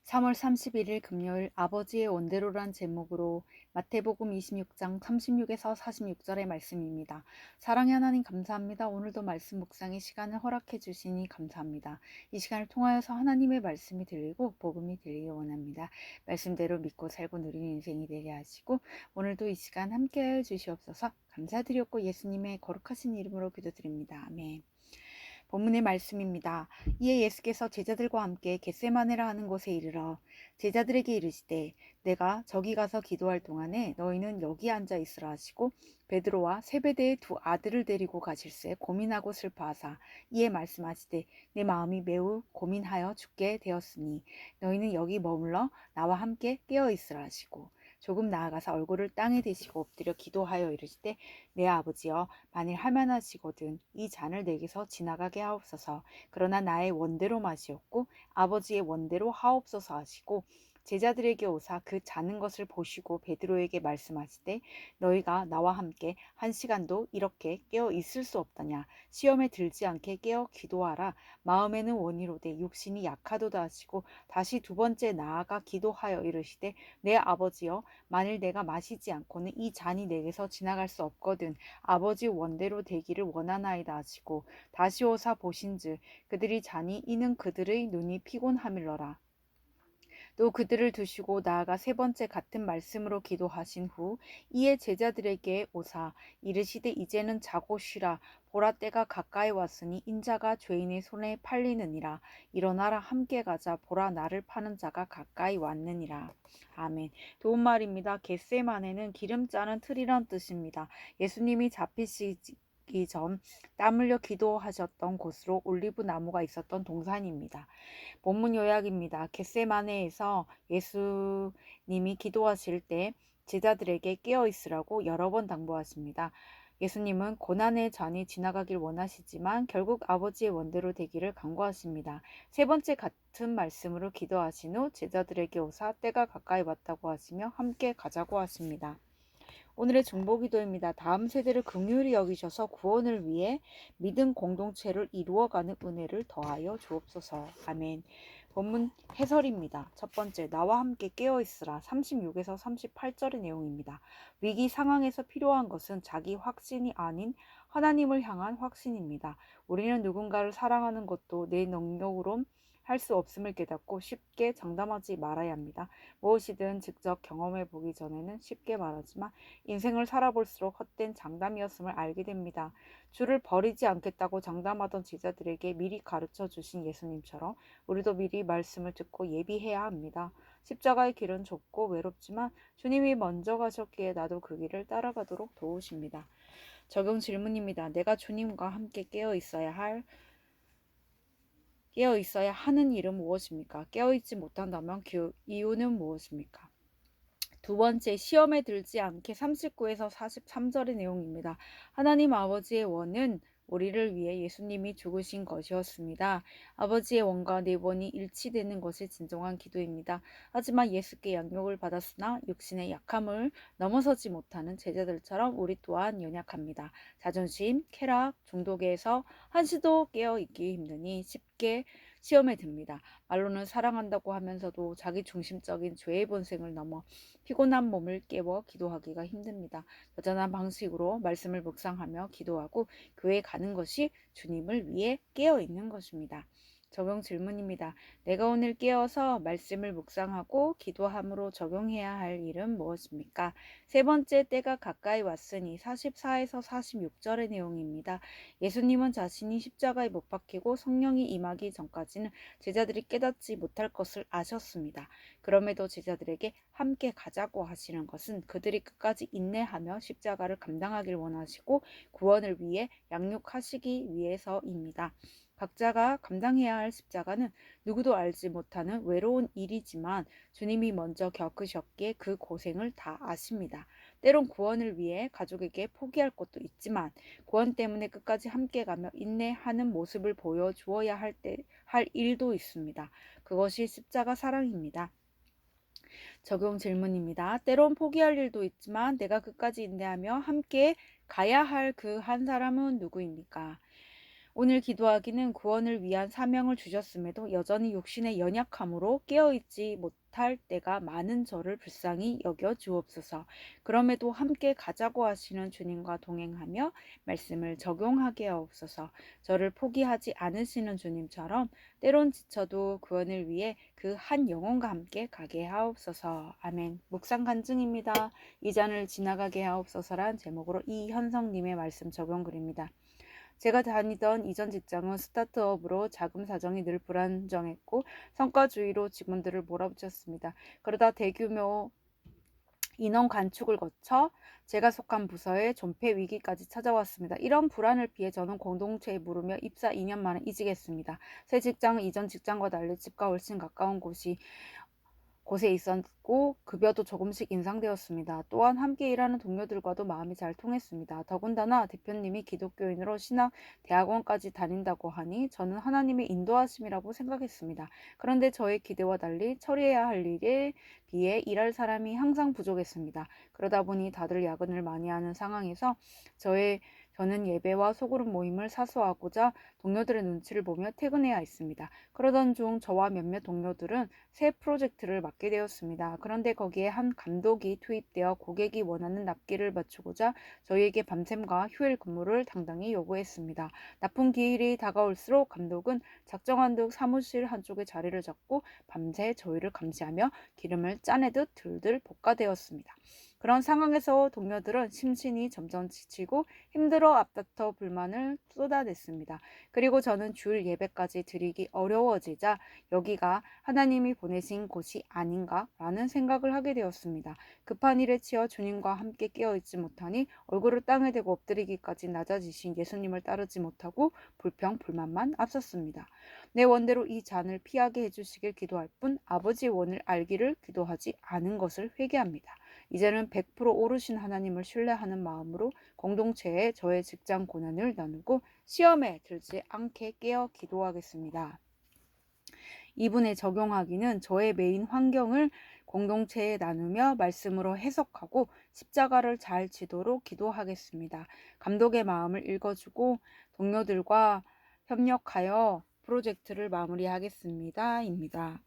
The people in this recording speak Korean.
3월 31일 금요일 아버지의 원대로란 제목으로 마태복음 26장 36에서 46절의 말씀입니다. 사랑의 하나님 감사합니다. 오늘도 말씀 묵상의 시간을 허락해 주시니 감사합니다. 이 시간을 통하여서 하나님의 말씀이 들리고 복음이 들리기 원합니다. 말씀대로 믿고 살고 누리는 인생이 되게 하시고 오늘도 이 시간 함께해 주시옵소서. 감사드렸고 예수님의 거룩하신 이름으로 기도드립니다. 아멘. 본문의 말씀입니다. 이에 예수께서 제자들과 함께 겟세마네라 하는 곳에 이르러 제자들에게 이르시되 내가 저기 가서 기도할 동안에 너희는 여기 앉아 있으라 하시고 베드로와 세베대의 두 아들을 데리고 가실새 고민하고 슬퍼하사 이에 말씀하시되 내 마음이 매우 고민하여 죽게 되었으니 너희는 여기 머물러 나와 함께 깨어 있으라 하시고 조금 나아가서 얼굴을 땅에 대시고 엎드려 기도하여 이르시되 내 아버지여 만일 할만하시거든 이 잔을 내게서 지나가게 하옵소서. 그러나 나의 원대로 마시옵고 아버지의 원대로 하옵소서 하시고 제자들에게 오사 그 자는 것을 보시고 베드로에게 말씀하시되 너희가 나와 함께 한 시간도 이렇게 깨어 있을 수 없더냐. 시험에 들지 않게 깨어 기도하라. 마음에는 원이로되 육신이 약하도다 하시고 다시 두 번째 나아가 기도하여 이르시되 내 아버지여 만일 내가 마시지 않고는 이 잔이 내게서 지나갈 수 없거든 아버지 원대로 되기를 원하나이다 하시고 다시 오사 보신즉 그들이 자니 이는 그들의 눈이 피곤함일러라. 또 그들을 두시고 나아가 세 번째 같은 말씀으로 기도하신 후 이에 제자들에게 오사 이르시되 이제는 자고 쉬라 보라 때가 가까이 왔으니 인자가 죄인의 손에 팔리느니라 일어나라 함께 가자 보라 나를 파는 자가 가까이 왔느니라. 아멘. 도움 말입니다. 겟세마네는 기름 짜는 틀이란 뜻입니다. 예수님이 잡히시기 전 땀 흘려 기도하셨던 곳으로 올리브 나무가 있었던 동산입니다. 본문 요약입니다. 겟세마네에서 예수님이 기도하실 때 제자들에게 깨어 있으라고 여러 번 당부하십니다. 예수님은 고난의 잔이 지나가길 원하시지만 결국 아버지의 원대로 되기를 간구하십니다. 세 번째 같은 말씀으로 기도하신 후 제자들에게 오사 때가 가까이 왔다고 하시며 함께 가자고 하십니다. 오늘의 중보기도입니다. 다음 세대를 긍휼히 여기셔서 구원을 위해 믿음 공동체를 이루어가는 은혜를 더하여 주옵소서. 아멘. 본문 해설입니다. 첫 번째, 나와 함께 깨어있으라. 36에서 38절의 내용입니다. 위기 상황에서 필요한 것은 자기 확신이 아닌 하나님을 향한 확신입니다. 우리는 누군가를 사랑하는 것도 내 능력으로 할 수 없음을 깨닫고 쉽게 장담하지 말아야 합니다. 무엇이든 직접 경험해 보기 전에는 쉽게 말하지만 인생을 살아볼수록 헛된 장담이었음을 알게 됩니다. 주를 버리지 않겠다고 장담하던 제자들에게 미리 가르쳐 주신 예수님처럼 우리도 미리 말씀을 듣고 예비해야 합니다. 십자가의 길은 좁고 외롭지만 주님이 먼저 가셨기에 나도 그 길을 따라가도록 도우십니다. 적용 질문입니다. 내가 주님과 함께 깨어 있어야 하는 일은 무엇입니까? 깨어 있지 못한다면 그 이유는 무엇입니까? 두 번째, 시험에 들지 않게 39에서 43절의 내용입니다. 하나님 아버지의 원은 우리를 위해 예수님이 죽으신 것이었습니다. 아버지의 원과 내 원이 일치되는 것이 진정한 기도입니다. 하지만 예수께 양육을 받았으나 육신의 약함을 넘어서지 못하는 제자들처럼 우리 또한 연약합니다. 자존심, 쾌락, 중독에서 한시도 깨어 있기 힘드니 쉽게 시험에 듭니다. 말로는 사랑한다고 하면서도 자기 중심적인 죄의 본성을 넘어 피곤한 몸을 깨워 기도하기가 힘듭니다. 여전한 방식으로 말씀을 묵상하며 기도하고 교회에 가는 것이 주님을 위해 깨어 있는 것입니다. 적용 질문입니다. 내가 오늘 깨어서 말씀을 묵상하고 기도함으로 적용해야 할 일은 무엇입니까? 세 번째, 때가 가까이 왔으니 44에서 46절의 내용입니다. 예수님은 자신이 십자가에 못 박히고 성령이 임하기 전까지는 제자들이 깨닫지 못할 것을 아셨습니다. 그럼에도 제자들에게 함께 가자고 하시는 것은 그들이 끝까지 인내하며 십자가를 감당하길 원하시고 구원을 위해 양육하시기 위해서입니다. 각자가 감당해야 할 십자가는 누구도 알지 못하는 외로운 일이지만 주님이 먼저 겪으셨기에 그 고생을 다 아십니다. 때론 구원을 위해 가족에게 포기할 것도 있지만 구원 때문에 끝까지 함께 가며 인내하는 모습을 보여주어야 할 일도 있습니다. 그것이 십자가 사랑입니다. 적용 질문입니다. 때론 포기할 일도 있지만 내가 끝까지 인내하며 함께 가야 할 그 한 사람은 누구입니까? 오늘 기도하기는 구원을 위한 사명을 주셨음에도 여전히 욕심의 연약함으로 깨어있지 못할 때가 많은 저를 불쌍히 여겨 주옵소서. 그럼에도 함께 가자고 하시는 주님과 동행하며 말씀을 적용하게 하옵소서. 저를 포기하지 않으시는 주님처럼 때론 지쳐도 구원을 위해 그 한 영혼과 함께 가게 하옵소서. 아멘. 묵상 간증입니다. 이 잔을 지나가게 하옵소서란 제목으로 이현성님의 말씀 적용글입니다. 제가 다니던 이전 직장은 스타트업으로 자금 사정이 늘 불안정했고 성과주의로 직원들을 몰아붙였습니다. 그러다 대규모 인원 감축을 거쳐 제가 속한 부서에 존폐 위기까지 찾아왔습니다. 이런 불안을 피해 저는 공동체에 물으며 입사 2년 만에 이직했습니다. 새 직장은 이전 직장과 달리 집과 훨씬 가까운 곳에 있었고 급여도 조금씩 인상되었습니다. 또한 함께 일하는 동료들과도 마음이 잘 통했습니다. 더군다나 대표님이 기독교인으로 신학 대학원까지 다닌다고 하니 저는 하나님의 인도하심이라고 생각했습니다. 그런데 저의 기대와 달리 처리해야 할 일에 비해 일할 사람이 항상 부족했습니다. 그러다 보니 다들 야근을 많이 하는 상황에서 저는 예배와 소그룹 모임을 사수하고자 동료들의 눈치를 보며 퇴근해야 했습니다. 그러던 중 저와 몇몇 동료들은 새 프로젝트를 맡게 되었습니다. 그런데 거기에 한 감독이 투입되어 고객이 원하는 납기를 맞추고자 저희에게 밤샘과 휴일 근무를 당당히 요구했습니다. 납품 기일이 다가올수록 감독은 작정한 듯 사무실 한쪽에 자리를 잡고 밤새 저희를 감시하며 기름을 짜내듯 들들 볶아대었습니다. 그런 상황에서 동료들은 심신이 점점 지치고 힘들어 앞다퉈 불만을 쏟아냈습니다. 그리고 저는 주일 예배까지 드리기 어려워지자 여기가 하나님이 보내신 곳이 아닌가라는 생각을 하게 되었습니다. 급한 일에 치여 주님과 함께 깨어있지 못하니 얼굴을 땅에 대고 엎드리기까지 낮아지신 예수님을 따르지 못하고 불평불만만 앞섰습니다. 내 원대로 이 잔을 피하게 해주시길 기도할 뿐 아버지의 원을 알기를 기도하지 않은 것을 회개합니다. 이제는 100% 오르신 하나님을 신뢰하는 마음으로 공동체에 저의 직장 고난을 나누고 시험에 들지 않게 깨어 기도하겠습니다. 이분에 적용하기는 저의 메인 환경을 공동체에 나누며 말씀으로 해석하고 십자가를 잘 지도록 기도하겠습니다. 감독의 마음을 읽어주고 동료들과 협력하여 프로젝트를 마무리하겠습니다. 입니다.